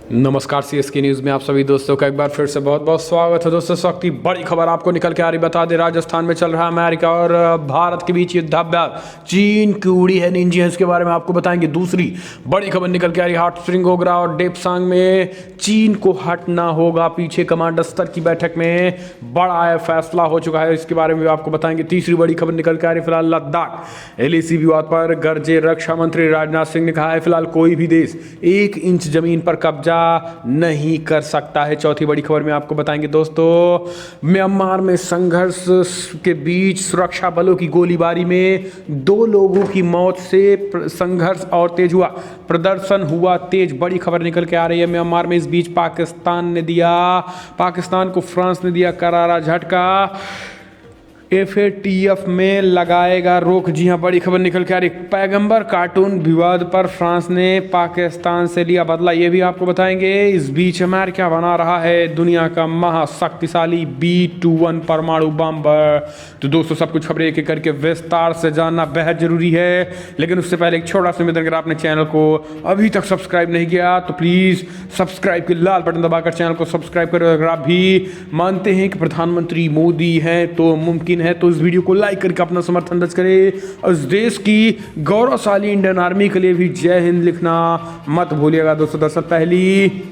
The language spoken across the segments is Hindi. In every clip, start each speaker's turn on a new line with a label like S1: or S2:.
S1: नमस्कार सीएसके न्यूज़ में आप सभी दोस्तों का एक बार फिर से बहुत बहुत स्वागत है। दोस्तों इस वक्त की बड़ी खबर आपको निकल के आ रही, बता दें राजस्थान में चल रहा है अमेरिका और भारत के बीच युद्धाभ्यास। चीन की उड़ी है निंजा, इसके बारे में आपको बताएंगे। दूसरी बड़ी खबर निकल के आ रही, हॉट स्प्रिंग गोगरा और डेपसांग में चीन को हटना होगा पीछे। कमांडर स्तर की बैठक में बड़ा है फैसला हो चुका है, इसके बारे में भी आपको बताएंगे। तीसरी बड़ी खबर निकल के आ रही, फिलहाल लद्दाख एलएसी विवाद पर गरजे रक्षा मंत्री राजनाथ सिंह ने कहा है फिलहाल कोई भी देश 1 इंच जमीन पर कब्जा नहीं कर सकता है। चौथी बड़ी खबर में आपको बताएंगे दोस्तों, म्यांमार में संघर्ष के बीच सुरक्षा बलों की गोलीबारी में 2 लोगों की मौत से संघर्ष और तेज हुआ, प्रदर्शन हुआ तेज। बड़ी खबर निकल के आ रही है म्यांमार में। इस बीच पाकिस्तान को फ्रांस ने दिया करारा झटका, एफएटीएफ में लगाएगा रोक। जी हां, बड़ी खबर निकल के आ रही, पैगंबर कार्टून विवाद पर फ्रांस ने पाकिस्तान से लिया बदला, ये भी आपको बताएंगे। इस बीच अमेरिका बना रहा है दुनिया का महाशक्तिशाली B-21 परमाणु बम। तो दोस्तों सब कुछ खबरें एक एक करके विस्तार से जानना बेहद जरूरी है, लेकिन उससे पहले एक छोटा सा निवेदन, अगर आपने चैनल को अभी तक सब्सक्राइब नहीं किया तो प्लीज सब्सक्राइब के लाल बटन दबाकर चैनल को सब्सक्राइब करो। अगर आप भी मानते हैं कि प्रधानमंत्री मोदी हैं तो मुमकिन है तो इस वीडियो को लाइक करके अपना समर्थन दर्ज करें और इस देश की गौरवशाली इंडियन आर्मी के लिए भी जय हिंद लिखना मत भूलिएगा। दोस्तों दरअसल पहली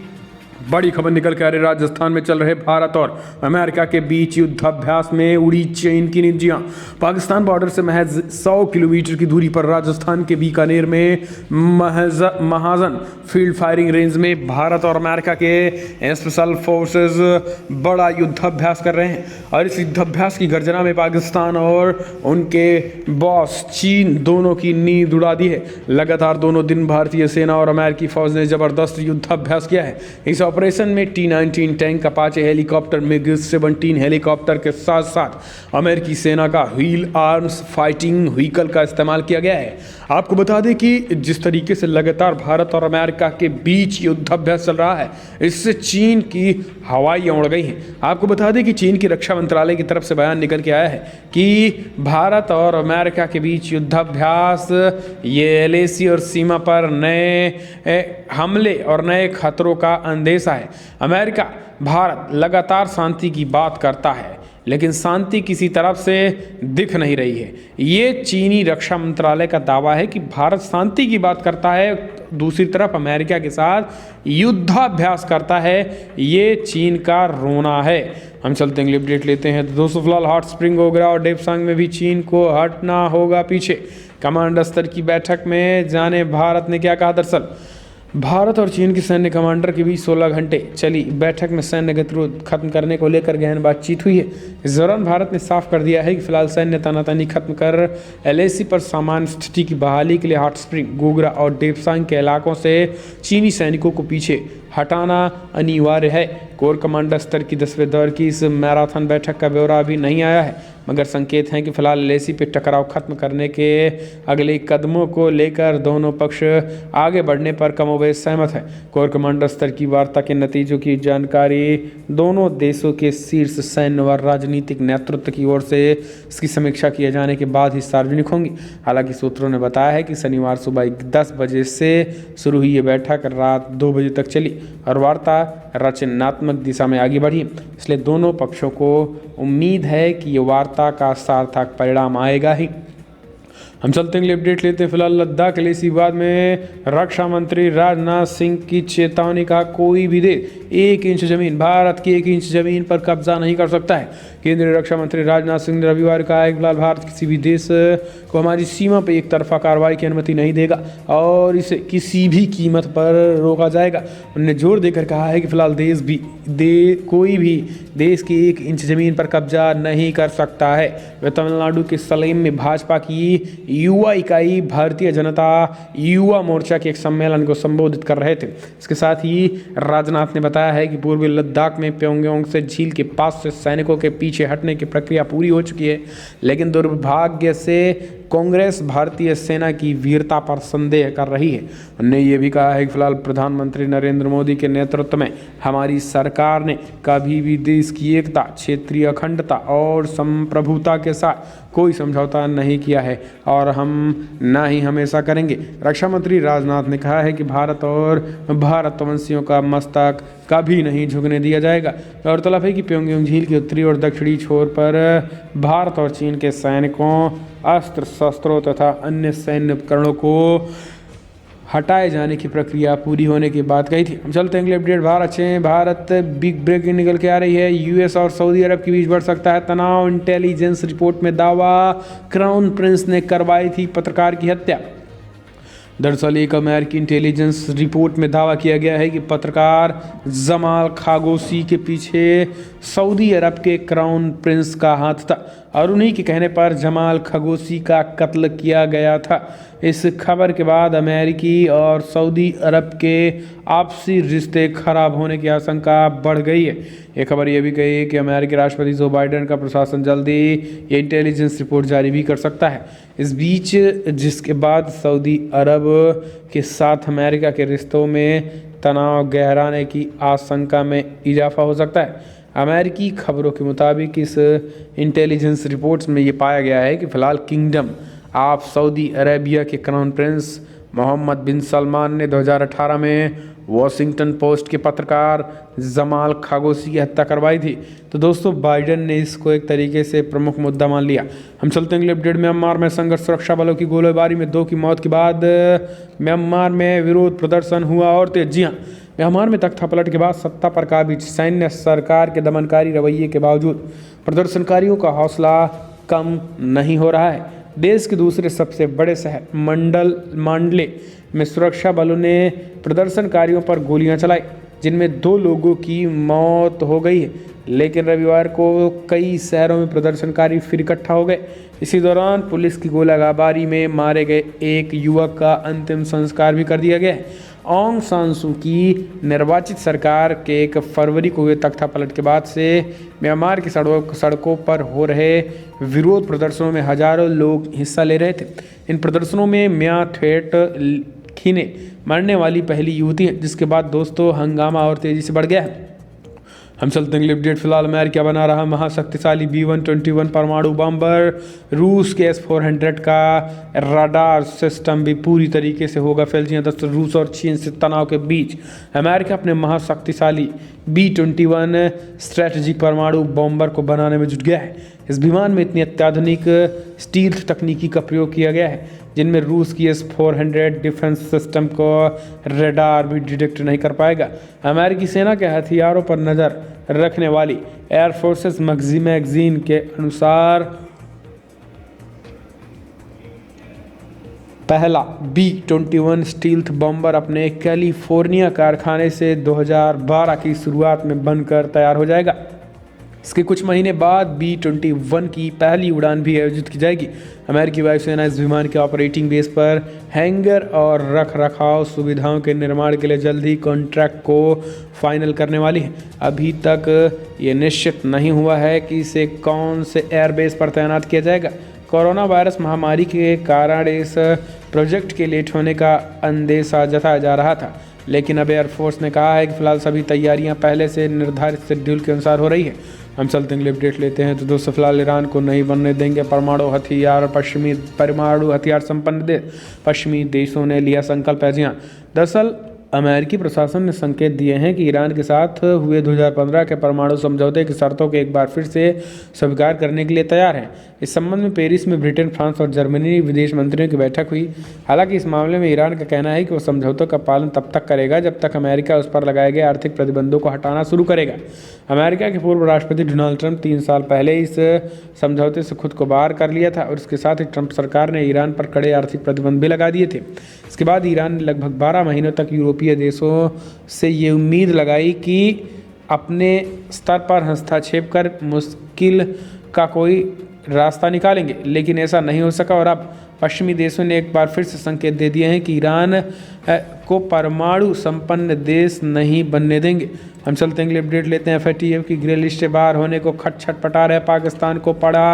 S1: बड़ी खबर निकल के आ रही, राजस्थान में चल रहे भारत और अमेरिका के बीच युद्धाभ्यास में उड़ी चीन की निंजियां। पाकिस्तान बॉर्डर से महज 100 किलोमीटर की दूरी पर राजस्थान के बीकानेर में महाजन फील्ड फायरिंग रेंज में भारत और अमेरिका के स्पेशल फोर्सेस बड़ा युद्धाभ्यास कर रहे हैं। और इस युद्धाभ्यास की गर्जना में पाकिस्तान और उनके बॉस चीन दोनों की नींद उड़ा दी है। लगातार दोनों दिन भारतीय सेना और अमेरिकी फौज ने जबरदस्त युद्धाभ्यास किया है। इस ऑपरेशन में T-19 tank, Apache helicopter, MiG-17 helicopter के साथ साथ अमेरिकी सेना का व्हील आर्म्स फाइटिंग व्हीकल का इस्तेमाल किया गया है। आपको बता दें कि जिस तरीके से लगातार भारत और अमेरिका के बीच युद्धाभ्यास चल रहा है, इससे चीन की हवाइयाँ उड़ गई हैं। आपको बता दें कि चीन की रक्षा मंत्रालय की तरफ से बयान निकल के आया है कि भारत और अमेरिका के बीच युद्धाभ्यास ये LAC और सीमा पर नए हमले और नए खतरों का अंदेशा है। अमेरिका भारत लगातार शांति की बात करता है, लेकिन शांति किसी तरफ से दिख नहीं रही है। ये चीनी रक्षा मंत्रालय का दावा है कि भारत शांति की बात करता है, दूसरी तरफ अमेरिका के साथ युद्धाभ्यास करता है। ये चीन का रोना है। हम चलते हैं अपडेट लेते हैं। तो दोस्तों फिलहाल हॉट स्प्रिंग गोगरा और डेपसांग में भी चीन को हटना होगा पीछे। कमांडर स्तर की बैठक में जाने भारत ने क्या कहा। दरअसल भारत और चीन के सैन्य कमांडर के बीच 16 घंटे चली बैठक में सैन्य गतिरोध खत्म करने को लेकर गहन बातचीत हुई है। इस दौरान भारत ने साफ कर दिया है कि फिलहाल सैन्य तानातनी खत्म कर LAC पर सामान्य स्थिति की बहाली के लिए हॉट स्प्रिंग गोगरा और डेपसांग के इलाकों से चीनी सैनिकों को पीछे हटाना अनिवार्य है। कोर कमांडर स्तर की 10वें दौर की इस मैराथन बैठक का ब्यौरा अभी नहीं आया है, मगर संकेत हैं कि फिलहाल LAC पे टकराव खत्म करने के अगले कदमों को लेकर दोनों पक्ष आगे बढ़ने पर कमोबेश सहमत है। कोर कमांडर स्तर की वार्ता के नतीजों की जानकारी दोनों देशों के शीर्ष सैन्य व राजनीतिक नेतृत्व की ओर से इसकी समीक्षा किए जाने के बाद ही सार्वजनिक होंगी। हालांकि सूत्रों ने बताया है कि शनिवार सुबह 10 बजे से शुरू हुई ये बैठक रात 2 बजे तक चली और वार्ता रचनात्मक दिशा में आगे बढ़ी, इसलिए दोनों पक्षों को उम्मीद है कि ये वार्ता का सार्थक परिणाम आएगा ही। हम चलते हैं अपडेट लेते हैं। फिलहाल लद्दाख LAC विवाद में रक्षा मंत्री राजनाथ सिंह की चेतावनी का कोई भी देश 1 इंच जमीन, भारत की 1 इंच जमीन पर कब्जा नहीं कर सकता है। केंद्रीय रक्षा मंत्री राजनाथ सिंह ने रविवार कहा है कि फिलहाल भारत किसी भी देश को हमारी सीमा पर एक तरफा कार्रवाई की अनुमति नहीं देगा और इसे किसी भी कीमत पर रोका जाएगा। उन्होंने जोर देकर कहा है कि फिलहाल कोई भी देश की 1 इंच जमीन पर कब्जा नहीं कर सकता है। वे तमिलनाडु के सलेम में भाजपा की युवा इकाई भारतीय जनता युवा मोर्चा के एक सम्मेलन को संबोधित कर रहे थे। इसके साथ ही राजनाथ ने बताया है कि पूर्वी लद्दाख में प्योंगयांग से झील के पास से सैनिकों के पीछे हटने की प्रक्रिया पूरी हो चुकी है, लेकिन दुर्भाग्य से कांग्रेस भारतीय सेना की वीरता पर संदेह कर रही है। उन्होंने ये भी कहा है कि फिलहाल प्रधानमंत्री नरेंद्र मोदी के नेतृत्व में हमारी सरकार ने कभी भी देश की एकता, क्षेत्रीय अखंडता और संप्रभुता के साथ कोई समझौता नहीं किया है और हम ना ही हमेशा करेंगे। रक्षा मंत्री राजनाथ ने कहा है कि भारत और भारतवंशियों का मस्तक कभी नहीं झुकने दिया जाएगा। गौरतलब है कि प्योंगयांग झील के उत्तरी और दक्षिणी छोर पर भारत और चीन के सैनिकों, अस्त्र शस्त्रों तथा अन्य सैन्य उपकरणों को हटाए जाने की प्रक्रिया पूरी होने की बात कही थी। हम चलते हैं अगले अपडेट। भारत बिग ब्रेकिंग निकल के आ रही है। यूएस और सऊदी अरब के बीच बढ़ सकता है तनाव, इंटेलिजेंस रिपोर्ट में दावा। क्राउन प्रिंस ने करवाई थी पत्रकार की हत्या। दरअसल एक अमेरिकी इंटेलिजेंस रिपोर्ट में दावा किया गया है कि पत्रकार जमाल खागोसी के पीछे सऊदी अरब के क्राउन प्रिंस का हाथ था और उन्हीं के कहने पर जमाल खागोसी का कत्ल किया गया था। इस खबर के बाद अमेरिकी और सऊदी अरब के आपसी रिश्ते खराब होने की आशंका बढ़ गई है। ये खबर ये भी कही है कि अमेरिकी राष्ट्रपति जो बाइडेन का प्रशासन जल्दी ये इंटेलिजेंस रिपोर्ट जारी भी कर सकता है। इस बीच जिसके बाद सऊदी अरब के साथ अमेरिका के रिश्तों में तनाव गहराने की आशंका में इजाफा हो सकता है। अमेरिकी खबरों के मुताबिक इस इंटेलिजेंस रिपोर्ट्स में ये पाया गया है कि फ़िलहाल किंगडम ऑफ सऊदी अरेबिया के क्राउन प्रिंस मोहम्मद बिन सलमान ने 2018 में वॉशिंगटन पोस्ट के पत्रकार जमाल खागोसी की हत्या करवाई थी। तो दोस्तों बाइडेन ने इसको एक तरीके से प्रमुख मुद्दा मान लिया। हम चलते हैं अगले अपडेट। म्यांमार में संघर्ष, सुरक्षा बलों की गोलीबारी में 2 की मौत के बाद म्यांमार में विरोध प्रदर्शन हुआ और तेज। जी हाँ, म्यांमार में तख्तापलट के बाद सत्ता पर काबिज सैन्य सरकार के दमनकारी रवैये के बावजूद प्रदर्शनकारियों का हौसला कम नहीं हो रहा है। देश के दूसरे सबसे बड़े शहर मांडले में सुरक्षा बलों ने प्रदर्शनकारियों पर गोलियां चलाई, जिनमें 2 लोगों की मौत हो गई है। लेकिन रविवार को कई शहरों में प्रदर्शनकारी फिर इकट्ठा हो गए। इसी दौरान पुलिस की गोलाबारी में मारे गए एक युवक का अंतिम संस्कार भी कर दिया गया है। ऑंग सान सू की निर्वाचित सरकार के 1 फरवरी को हुए तख्तापलट के बाद से म्यांमार की सड़कों पर हो रहे विरोध प्रदर्शनों में हजारों लोग हिस्सा ले रहे थे। इन प्रदर्शनों में म्या थेट खीने मरने वाली पहली युवती है, जिसके बाद दोस्तों हंगामा और तेजी से बढ़ गया है। हम चलते हैं अपडेट। फिलहाल अमेरिका बना रहा महाशक्तिशाली B-121 परमाणु बम्बर। रूस के S-400 का रडार सिस्टम भी पूरी तरीके से होगा फेल। जी दोस्तों, रूस और चीन से तनाव के बीच अमेरिका अपने महाशक्तिशाली B-21 स्ट्रेटेजिक परमाणु बॉम्बर को बनाने में जुट गया है। इस विमान में इतनी अत्याधुनिक स्टील्थ तकनीकी का प्रयोग किया गया है, जिनमें रूस की S-400 डिफेंस सिस्टम को रडार भी डिटेक्ट नहीं कर पाएगा। अमेरिकी सेना के हथियारों पर नज़र रखने वाली एयरफोर्सेस मैगजीन के अनुसार पहला B-21 स्टील्थ बॉम्बर अपने कैलिफोर्निया कारखाने से 2012 की शुरुआत में बनकर तैयार हो जाएगा। इसके कुछ महीने बाद B-21 की पहली उड़ान भी आयोजित की जाएगी। अमेरिकी वायुसेना इस विमान के ऑपरेटिंग बेस पर हैंगर और रख रखाव सुविधाओं के निर्माण के लिए जल्द ही कॉन्ट्रैक्ट को फाइनल करने वाली है। अभी तक ये निश्चित नहीं हुआ है कि इसे कौन से एयरबेस पर तैनात किया जाएगा। कोरोना वायरस महामारी के कारण इस प्रोजेक्ट के लेट होने का अंदेशा जताया जा रहा था, लेकिन अब एयरफोर्स ने कहा है कि फिलहाल सभी तैयारियां पहले से निर्धारित शेड्यूल के अनुसार हो रही है। हम चलते हैं अपडेट लेते हैं। तो दोस्तों फिलहाल ईरान को नहीं बनने देंगे परमाणु हथियार संपन्न देश। पश्चिमी देशों ने लिया संकल्प है। जी हाँ, दरअसल अमेरिकी प्रशासन ने संकेत दिए हैं कि ईरान के साथ हुए 2015 के परमाणु समझौते की शर्तों को एक बार फिर से स्वीकार करने के लिए तैयार हैं। इस संबंध में पेरिस में ब्रिटेन, फ्रांस और जर्मनी विदेश मंत्रियों की बैठक हुई। हालांकि इस मामले में ईरान का कहना है कि वो समझौतों का पालन तब तक करेगा जब तक अमेरिका उस पर लगाए गए आर्थिक प्रतिबंधों को हटाना शुरू करेगा। अमेरिका के पूर्व राष्ट्रपति डोनाल्ड ट्रंप 3 साल पहले इस समझौते से खुद को बाहर कर लिया था और इसके साथ ही ट्रंप सरकार ने ईरान पर कड़े आर्थिक प्रतिबंध भी लगा दिए थे। इसके बाद ईरान ने लगभग 12 महीनों तक यूरोपीय देशों से ये उम्मीद लगाई कि अपने स्तर पर हस्तक्षेप कर मुश्किल का कोई रास्ता निकालेंगे, लेकिन ऐसा नहीं हो सका और अब पश्चिमी देशों ने एक बार फिर से संकेत दे दिए हैं कि ईरान को परमाणु संपन्न देश नहीं बनने देंगे। हम चलते हैं अगले अपडेट लेते हैं। FATF की ग्रे लिस्ट से बाहर होने को छटपटा रहे पाकिस्तान को पड़ा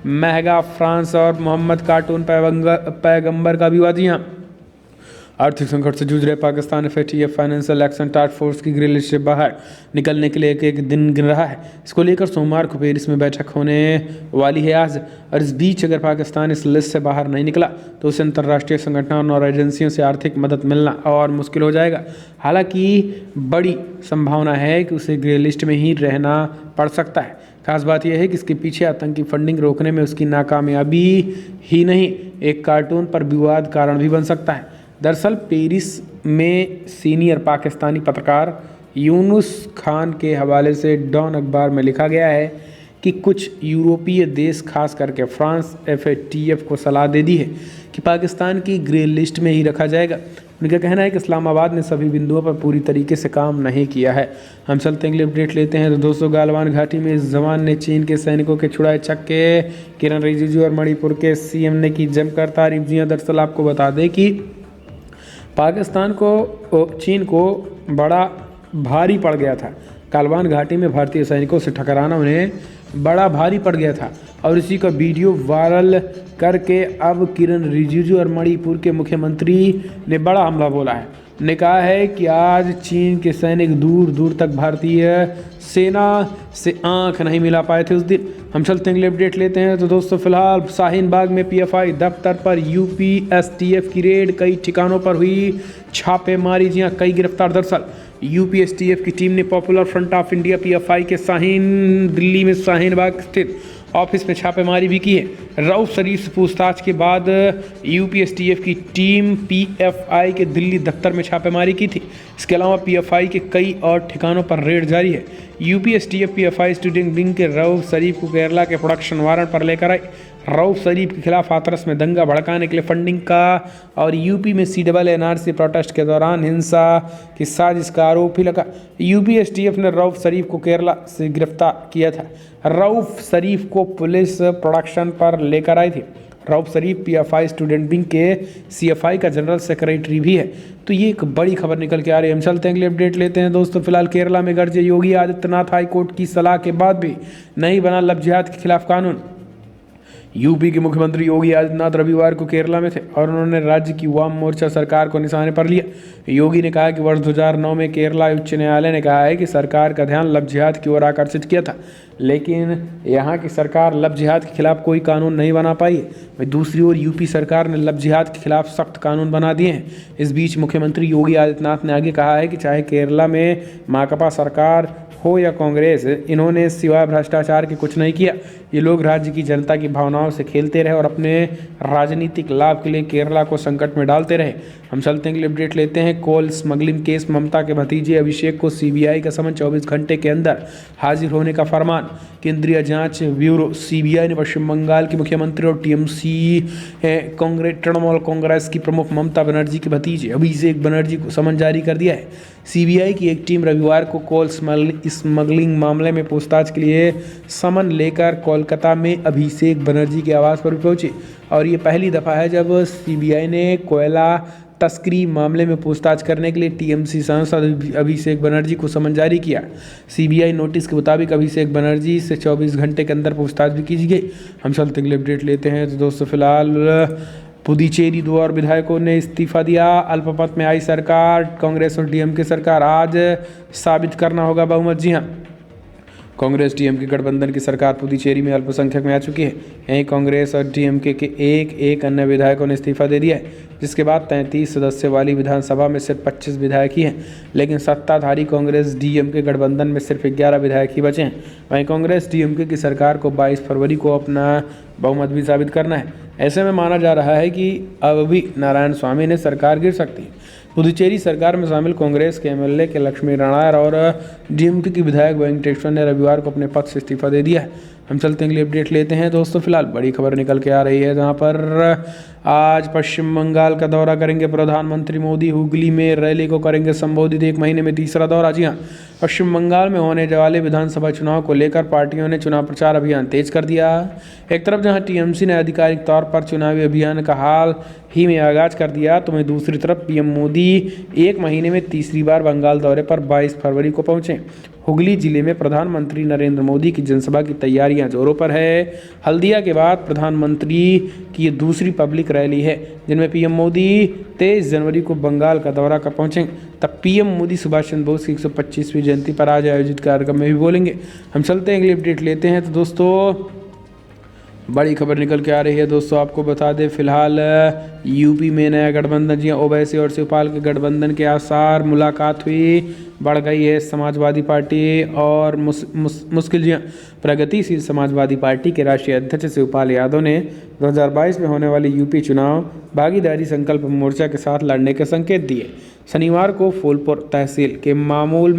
S1: महंगा। फ्रांस और मोहम्मद कार्टून पैगंबर का विवाद। यहाँ आर्थिक संकट से जूझ रहे Pakistan FATF financial action task force की ग्रे लिस्ट से बाहर निकलने के लिए एक दिन गिन रहा है। इसको लेकर सोमवार को पेरिस में बैठक होने वाली है आज। और इस बीच अगर पाकिस्तान इस लिस्ट से बाहर नहीं निकला तो उसे अंतर्राष्ट्रीय संगठनों और एजेंसियों से आर्थिक मदद मिलना और मुश्किल हो जाएगा। हालांकि बड़ी संभावना है कि उसे ग्रे लिस्ट में ही रहना पड़ सकता है। खास बात यह है कि इसके पीछे आतंकी फंडिंग रोकने में उसकी नाकामयाबी ही नहीं, एक कार्टून पर विवाद कारण भी बन सकता है। दरअसल पेरिस में सीनियर पाकिस्तानी पत्रकार यूनुस खान के हवाले से डॉन अखबार में लिखा गया है कि कुछ यूरोपीय देश खास करके फ्रांस FATF को सलाह दे दी है कि पाकिस्तान की ग्रे लिस्ट में ही रखा जाएगा। उनका कहना है कि इस्लामाबाद ने सभी बिंदुओं पर पूरी तरीके से काम नहीं किया है। हम चलते अगले अपडेट लेते हैं। तो दोस्तों, गालवान घाटी में इस जवान ने चीन के सैनिकों के छुड़ाए छक्के। किरण रिजिजू और मणिपुर के CM ने की जमकर तारीफ। जी हाँ, दरअसल आपको बता दें कि पाकिस्तान को चीन को बड़ा भारी पड़ गया था। गालवान घाटी में भारतीय सैनिकों से टकराना उन्हें बड़ा भारी पड़ गया था और इसी का वीडियो वायरल करके अब किरण रिजिजू और मणिपुर के मुख्यमंत्री ने बड़ा हमला बोला है। ने कहा है कि आज चीन के सैनिक दूर दूर तक भारतीय सेना से आंख नहीं मिला पाए थे उस दिन। हम चलते हैं अगले अपडेट लेते हैं। तो दोस्तों, फिलहाल शाहीन बाग में PFI दफ्तर पर UP STF की रेड, कई ठिकानों पर हुई छापेमारी। जी हाँ, कई गिरफ्तार। दरअसल UP STF की टीम ने popular front of India PFI के दिल्ली में शाहीन बाग स्थित ऑफिस में छापेमारी भी की है। रऊफ शरीफ से पूछताछ के बाद UP STF की टीम PFI के दिल्ली दफ्तर में छापेमारी की थी। इसके अलावा PFI के कई और ठिकानों पर रेड जारी है। UP STF PFI student wing के रऊफ शरीफ को केरला के प्रोडक्शन वारंट पर लेकर आई। रऊफ शरीफ के खिलाफ हाथरस में दंगा भड़काने के लिए फंडिंग का और UP में CNRC प्रोटेस्ट के दौरान हिंसा की साजिश का आरोप भी लगा। UP STF ने रऊफ शरीफ को केरला से गिरफ्तार किया था। रऊफ शरीफ को पुलिस प्रोडक्शन पर लेकर आई थी। रऊफ शरीफ PFI स्टूडेंट विंग के CFI का जनरल सेक्रेटरी भी है। तो ये एक बड़ी खबर निकल के आ रही है। हम चलते हैं अगले अपडेट लेते हैं। दोस्तों, फिलहाल केरला में गरजे योगी आदित्यनाथ। हाईकोर्ट की सलाह के बाद भी नहीं बना लव जिहाद के खिलाफ कानून। UP के मुख्यमंत्री योगी आदित्यनाथ रविवार को केरला में थे और उन्होंने राज्य की वाम मोर्चा सरकार को निशाने पर लिया। योगी ने कहा कि वर्ष 2009 में केरला उच्च न्यायालय ने कहा है कि सरकार का ध्यान लव जिहाद की ओर आकर्षित किया था, लेकिन यहाँ की सरकार लव जिहाद के खिलाफ कोई कानून नहीं बना पाई है। वहीं दूसरी ओर UP सरकार ने लव जिहाद के खिलाफ सख्त कानून बना दिए हैं। इस बीच मुख्यमंत्री योगी आदित्यनाथ ने आगे कहा है कि चाहे केरला में माकपा सरकार हो या कांग्रेस, इन्होंने सिवाय भ्रष्टाचार के कुछ नहीं किया। ये लोग राज्य की जनता की भावनाओं से खेलते रहे और अपने राजनीतिक लाभ के लिए केरला को संकट में डालते रहे। हम चलते हैं, अपडेट लेते हैं। कोल स्मगलिंग केस, ममता के भतीजे अभिषेक को CBI का समन, 24 घंटे के अंदर हाजिर होने का फरमान। केंद्रीय जांच ब्यूरो CBI ने पश्चिम बंगाल के मुख्यमंत्री और TMC तृणमूल कांग्रेस की प्रमुख ममता बनर्जी के भतीजे अभिषेक बनर्जी को समन जारी कर दिया है। CBI की एक टीम रविवार को कोल स्मगलिंग मामले में पूछताछ के लिए समन लेकर कोलकाता में अभिषेक बनर्जी के आवास पर पहुंची और ये पहली दफ़ा है जब CBI ने कोयला तस्करी मामले में पूछताछ करने के लिए TMC सांसद अभिषेक बनर्जी को समन जारी किया। CBI नोटिस के मुताबिक अभिषेक बनर्जी से 24 घंटे के अंदर पूछताछ भी की गई। हम चलते अगले अपडेट लेते हैं। तो दोस्तों, फिलहाल पुदुचेरी 2 और विधायकों ने इस्तीफा दिया। अल्पमत में आई सरकार, कांग्रेस और DMK सरकार, आज साबित करना होगा बहुमत। जी हाँ, कांग्रेस DMK गठबंधन की सरकार पुदुचेरी में अल्पसंख्यक में आ चुकी है। यहीं कांग्रेस और DMK के एक अन्य विधायकों ने इस्तीफा दे दिया है, जिसके बाद 33 सदस्य वाली विधानसभा में सिर्फ 25 विधायक ही हैं। लेकिन सत्ताधारी कांग्रेस DMK गठबंधन में सिर्फ 11 विधायक ही बचे हैं। वहीं कांग्रेस DMK की सरकार को 22 फरवरी को अपना बहुमत भी साबित करना है। ऐसे में माना जा रहा है कि अब भी नारायण स्वामी ने सरकार गिर सकती है। पुदुचेरी सरकार में शामिल कांग्रेस के MLA के लक्ष्मी नारायण और DMK की विधायक वेंकटेश्वर ने रविवार को अपने पद से इस्तीफा दे दिया है। हम चलते हैं, अगली अपडेट लेते हैं। दोस्तों, फिलहाल बड़ी खबर निकल के आ रही है, जहां पर आज पश्चिम बंगाल का दौरा करेंगे प्रधानमंत्री मोदी, हुगली में रैली को करेंगे संबोधित, 1 महीने में तीसरा दौरा। जी हाँ, पश्चिम बंगाल में होने वाले विधानसभा चुनाव को लेकर पार्टियों ने चुनाव प्रचार अभियान तेज कर दिया। एक तरफ जहां टीएमसी ने आधिकारिक तौर पर चुनावी अभियान का हाल ही में आगाज कर दिया, तो वहीं दूसरी तरफ पीएम मोदी 1 महीने में तीसरी बार बंगाल दौरे पर 22 फरवरी को पहुंचे। हुगली जिले में प्रधानमंत्री नरेंद्र मोदी की जनसभा की तैयारियां जोरों पर है। हल्दिया के बाद प्रधानमंत्री की ये दूसरी पब्लिक रैली है, जिनमें पीएम मोदी 23 जनवरी को बंगाल का दौरा कर पहुंचेंगे। तब पीएम मोदी सुभाष चंद्र बोस की 125वीं जयंती पर आज आयोजित कार्यक्रम में भी बोलेंगे। हम चलते हैं, अगली अपडेट लेते हैं। तो दोस्तों, बड़ी खबर निकल के आ रही है दोस्तों, आपको बता दें फिलहाल यूपी में नया गठबंधन, जी ओवैसी और शिवपाल के गठबंधन के आसार, मुलाकात हुई, बढ़ गई है समाजवादी पार्टी और मुश्किल, जी प्रगतिशील समाजवादी पार्टी के राष्ट्रीय अध्यक्ष शिवपाल यादव ने 2022 में होने वाले यूपी चुनाव भागीदारी संकल्प मोर्चा के साथ लड़ने के संकेत दिए। शनिवार को फूलपुर तहसील के माहौल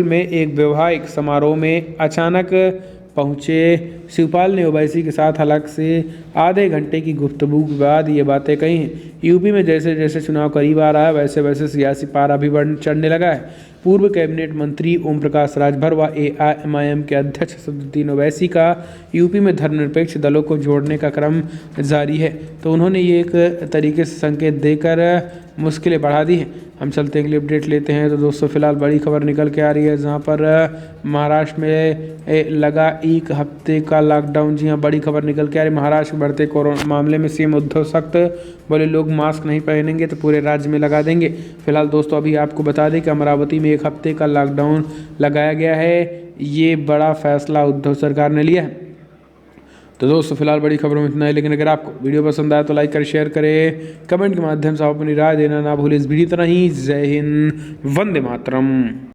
S1: में एक वैवाहिक समारोह में अचानक पहुंचे शिवपाल ने ओवैसी के साथ अलग से आधे घंटे की गुफ्तगू के बाद ये बातें कही हैं। यूपी में जैसे जैसे चुनाव करीब आ रहा है, वैसे वैसे सियासी पारा भी चढ़ने लगा है। पूर्व कैबिनेट मंत्री ओम प्रकाश राजभर व एआईएमआईएम के अध्यक्ष असदुद्दीन ओवैसी का यूपी में धर्मनिरपेक्ष दलों को जोड़ने का क्रम जारी है, तो उन्होंने ये एक तरीके से संकेत देकर मुश्किलें बढ़ा दी हैं। हम चलते हैं, अगली अपडेट लेते हैं। तो दोस्तों, फिलहाल बड़ी खबर निकल के आ रही है, जहां पर महाराष्ट्र में लगा 1 हफ्ते का लॉकडाउन। जी हाँ, बड़ी खबर निकल के आ रही है। महाराष्ट्र के बढ़ते कोरोना मामले में सीएम उद्धव सख्त बोले, लोग मास्क नहीं पहनेंगे तो पूरे राज्य में लगा देंगे। फिलहाल दोस्तों, अभी आपको बता दें कि अमरावती में 1 हफ्ते का लॉकडाउन लगाया गया है। ये बड़ा फैसला उद्धव सरकार ने लिया है। तो दोस्तों, फिलहाल बड़ी खबरों में इतना है, लेकिन अगर आपको वीडियो पसंद आया तो लाइक कर, शेयर करें, कमेंट के माध्यम से आप अपनी राय देना ना भूलें। इस वीडियो तरह ही, जय हिंद, वंदे मातरम।